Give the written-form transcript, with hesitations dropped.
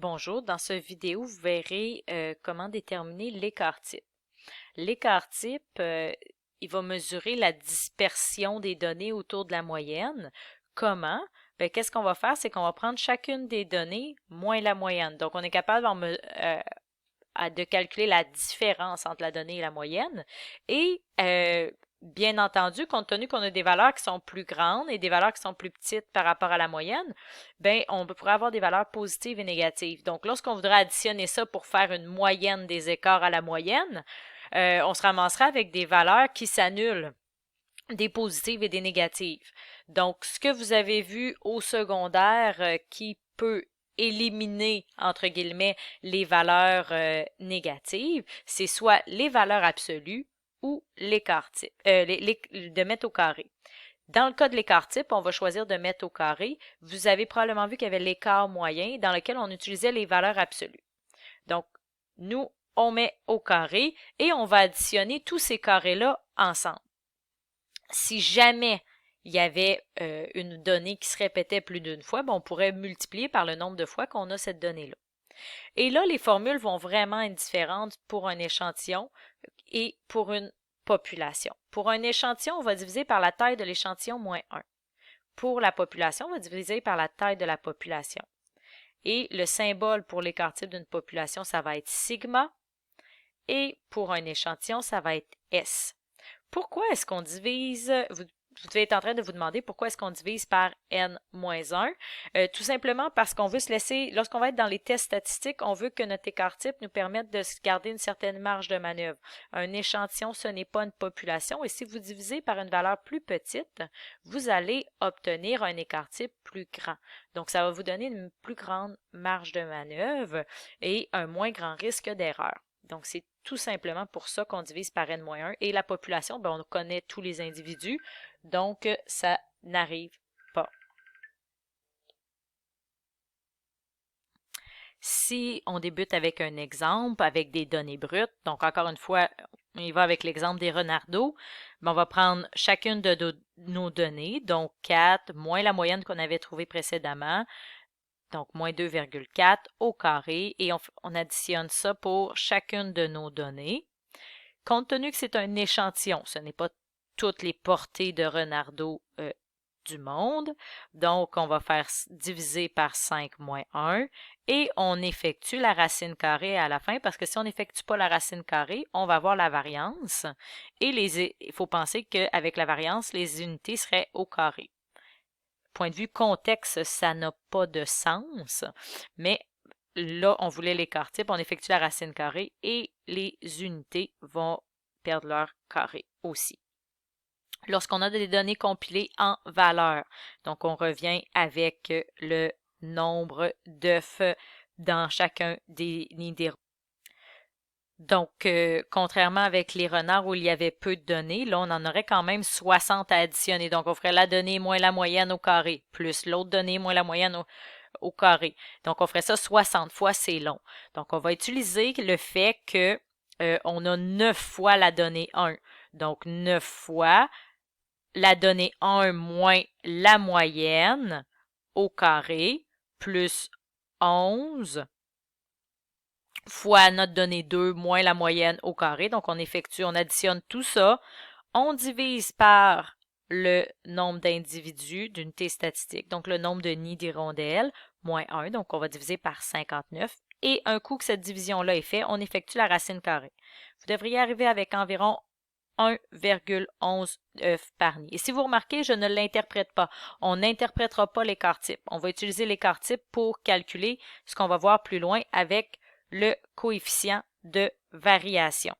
Bonjour, dans cette vidéo, vous verrez comment déterminer l'écart type. L'écart type, il va mesurer la dispersion des données autour de la moyenne. Comment? Ben, qu'est-ce qu'on va faire? C'est qu'on va prendre chacune des données moins la moyenne. Donc, on est capable de calculer la différence entre la donnée et la moyenne. Et bien entendu, compte tenu qu'on a des valeurs qui sont plus grandes et des valeurs qui sont plus petites par rapport à la moyenne, ben on pourrait avoir des valeurs positives et négatives. Donc, lorsqu'on voudrait additionner ça pour faire une moyenne des écarts à la moyenne, on se ramassera avec des valeurs qui s'annulent, des positives et des négatives. Donc, ce que vous avez vu au secondaire qui peut éliminer, entre guillemets, les valeurs négatives, c'est soit les valeurs absolues ou l'écart type, de mettre au carré. Dans le cas de l'écart type, on va choisir de mettre au carré. Vous avez probablement vu qu'il y avait l'écart moyen dans lequel on utilisait les valeurs absolues. Donc, nous, on met au carré et on va additionner tous ces carrés-là ensemble. Si jamais il y avait une donnée qui se répétait plus d'une fois, ben on pourrait multiplier par le nombre de fois qu'on a cette donnée-là. Et là, les formules vont vraiment être différentes pour un échantillon et pour une population. Pour un échantillon, on va diviser par la taille de l'échantillon moins 1. Pour la population, on va diviser par la taille de la population. Et le symbole pour l'écart type d'une population, ça va être sigma. Et pour un échantillon, ça va être S. Pourquoi est-ce qu'on divise, vous devez être en train de vous demander pourquoi est-ce qu'on divise par n-1. Tout simplement parce qu'on veut se laisser, lorsqu'on va être dans les tests statistiques, on veut que notre écart type nous permette de se garder une certaine marge de manœuvre. Un échantillon, ce n'est pas une population, et si vous divisez par une valeur plus petite, vous allez obtenir un écart type plus grand. Donc, ça va vous donner une plus grande marge de manœuvre et un moins grand risque d'erreur. Donc, c'est tout simplement pour ça qu'on divise par n-1. Et la population, ben, on connaît tous les individus, donc ça n'arrive pas. Si on débute avec un exemple, avec des données brutes, donc encore une fois, on y va avec l'exemple des renardeaux, ben, on va prendre chacune de nos données, donc 4 moins la moyenne qu'on avait trouvée précédemment, donc moins 2,4 au carré, et on additionne ça pour chacune de nos données. Compte tenu que c'est un échantillon, ce n'est pas toutes les portées de renardeaux du monde, donc on va faire diviser par 5 moins 1, et on effectue la racine carrée à la fin, parce que si on n'effectue pas la racine carrée, on va avoir la variance, et il faut penser qu'avec la variance, les unités seraient au carré. Point de vue contexte, ça n'a pas de sens, mais là, on voulait l'écart type, on effectue la racine carrée et les unités vont perdre leur carré aussi. Lorsqu'on a des données compilées en valeurs, donc on revient avec le nombre d'œufs dans chacun des nids des. Donc, contrairement avec les renards où il y avait peu de données, là, on en aurait quand même 60 à additionner. Donc, on ferait la donnée moins la moyenne au carré, plus l'autre donnée moins la moyenne au carré. Donc, on ferait ça 60 fois, c'est long. Donc, on va utiliser le fait que on a 9 fois la donnée 1. Donc, 9 fois la donnée 1 moins la moyenne au carré, plus 11 fois notre donnée 2 moins la moyenne au carré. Donc, on additionne tout ça. On divise par le nombre d'individus d'unités statistiques, donc le nombre de nids d'hirondelles, moins 1, donc on va diviser par 59. Et un coup que cette division-là est faite, on effectue la racine carrée. Vous devriez arriver avec environ 1,11 œufs par nid. Et si vous remarquez, je ne l'interprète pas. On n'interprétera pas l'écart type. On va utiliser l'écart type pour calculer ce qu'on va voir plus loin avec le coefficient de variation.